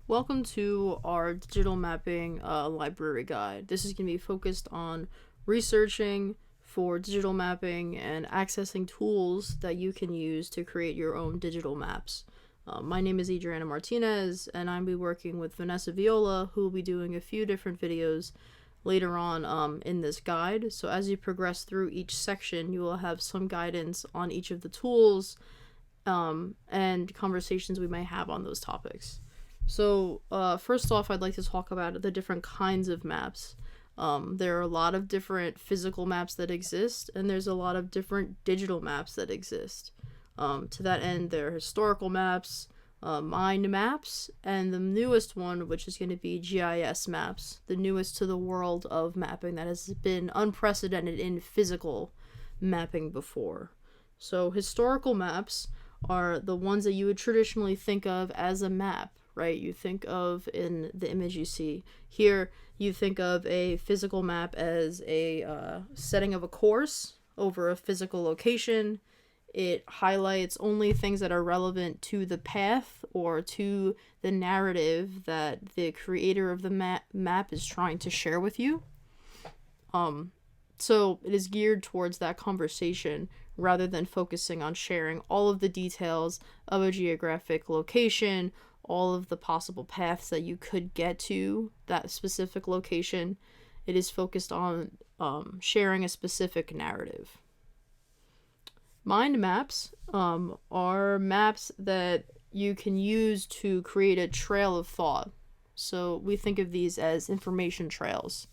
Welcome to our digital mapping library guide. This is going to be focused on researching for digital mapping and accessing tools that you can use to create your own digital maps. My name is Adriana Martinez, and I'll be working with Vanessa Viola, who will be doing a few different videos later on in this guide. So as you progress through each section, you will have some guidance on each of the tools and conversations we may have on those topics. So first off, I'd like to talk about the different kinds of maps. There are a lot of different physical maps that exist, and there's a lot of different digital maps that exist. To that end, there are historical maps, mind maps, and the newest one, which is going to be GIS maps, the newest to the world of mapping that has been unprecedented in physical mapping before. So historical maps are the ones that you would traditionally think of as a map, right? You think of in the image you see here, you think of a physical map as a setting of a course over a physical location. It highlights only things that are relevant to the path or to the narrative that the creator of the map is trying to share with you. So it is geared towards that conversation rather than focusing on sharing all of the details of a geographic location, all of the possible paths that you could get to that specific location. It is focused on sharing a specific narrative. Mind maps are maps that you can use to create a trail of thought. So we think of these as information trails.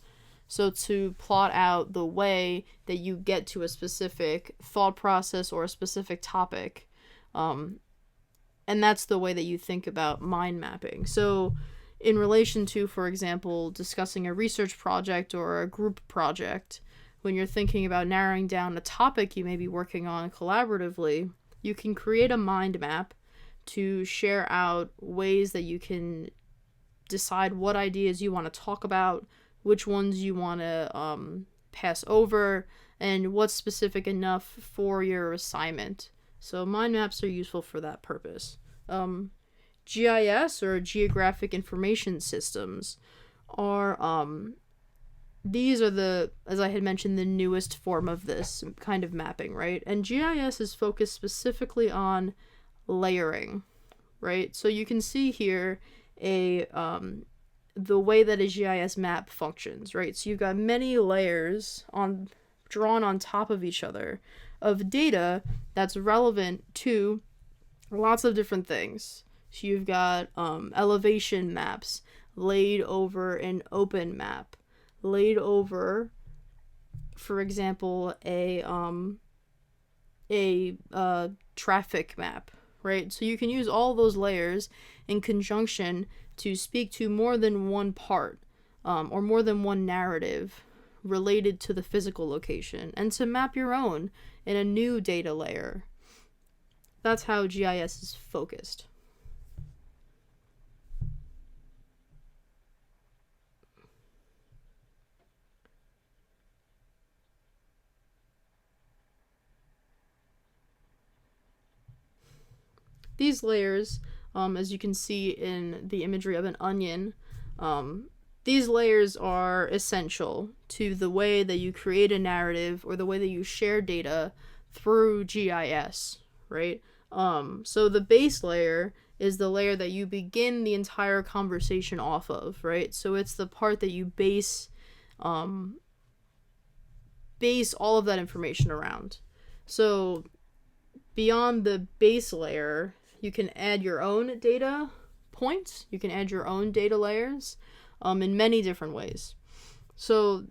So to plot out the way that you get to a specific thought process or a specific topic. And that's the way that you think about mind mapping. So in relation to, for example, discussing a research project or a group project, when you're thinking about narrowing down a topic you may be working on collaboratively, you can create a mind map to share out ways that you can decide what ideas you want to talk about, which ones you want to pass over, and what's specific enough for your assignment. So mind maps are useful for that purpose. GIS, or Geographic Information Systems, are these are as I had mentioned, the newest form of this kind of mapping, right? And GIS is focused specifically on layering, right? So you can see here the way that a GIS map functions, right? So you've got many layers drawn on top of each other of data that's relevant to lots of different things. So you've got elevation maps laid over an open map, laid over, for example, a traffic map, right? So you can use all those layers in conjunction to speak to more than one part or more than one narrative related to the physical location, and to map your own in a new data layer. That's how GIS is focused. These layers, as you can see in the imagery of an onion, these layers are essential to the way that you create a narrative or the way that you share data through GIS, right? So the base layer is the layer that you begin the entire conversation off of, right? So it's the part that you base all of that information around. So beyond the base layer, you can add your own data points. You can add your own data layers in many different ways. So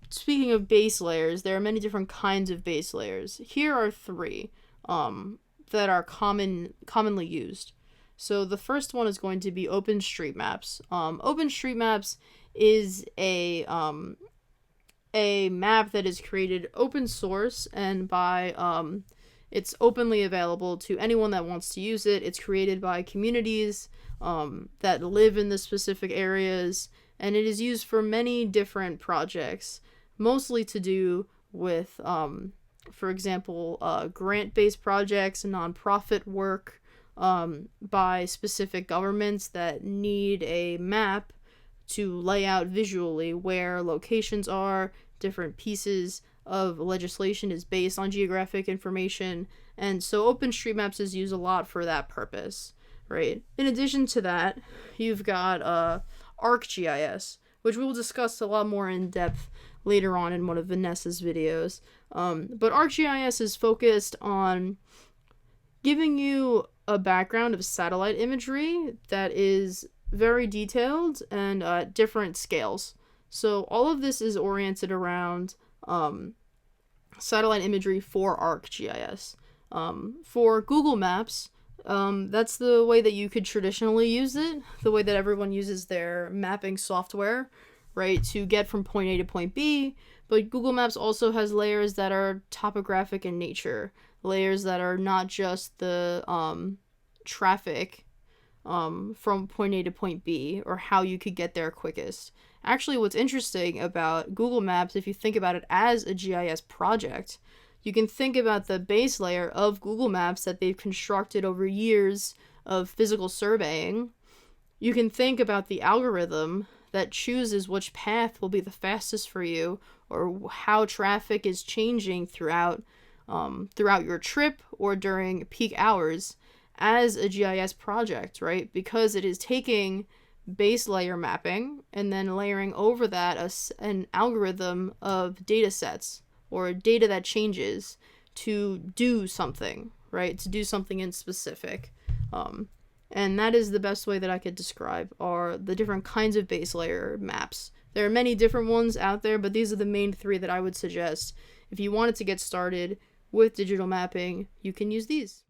speaking of base layers, there are many different kinds of base layers. Here are three that are commonly used. So the first one is going to be OpenStreetMaps. OpenStreetMaps is a map that is created open source and by it's openly available to anyone that wants to use it. It's created by communities that live in the specific areas, and it is used for many different projects, mostly to do with, for example, grant-based projects, nonprofit work, by specific governments that need a map to lay out visually where locations are. Different pieces of legislation is based on geographic information, and so OpenStreetMaps is used a lot for that purpose, right? In addition to that, you've got ArcGIS, which we'll discuss a lot more in depth later on in one of Vanessa's videos. But ArcGIS is focused on giving you a background of satellite imagery that is very detailed and different scales. So all of this is oriented around satellite imagery for ArcGIS. For Google Maps, that's the way that you could traditionally use it, the way that everyone uses their mapping software, right, to get from point A to point B. But Google Maps also has layers that are topographic in nature, layers that are not just the traffic from point A to point B, or how you could get there quickest. Actually, what's interesting about Google Maps, if you think about it as a GIS project, you can think about the base layer of Google Maps that they've constructed over years of physical surveying. You can think about the algorithm that chooses which path will be the fastest for you, or how traffic is changing throughout your trip or during peak hours as a GIS project, right? Because it is taking base layer mapping and then layering over that an algorithm of data sets or data that changes to do something, right? To do something in specific. And that is the best way that I could describe are the different kinds of base layer maps. There are many different ones out there, but these are the main three that I would suggest. If you wanted to get started with digital mapping, you can use these.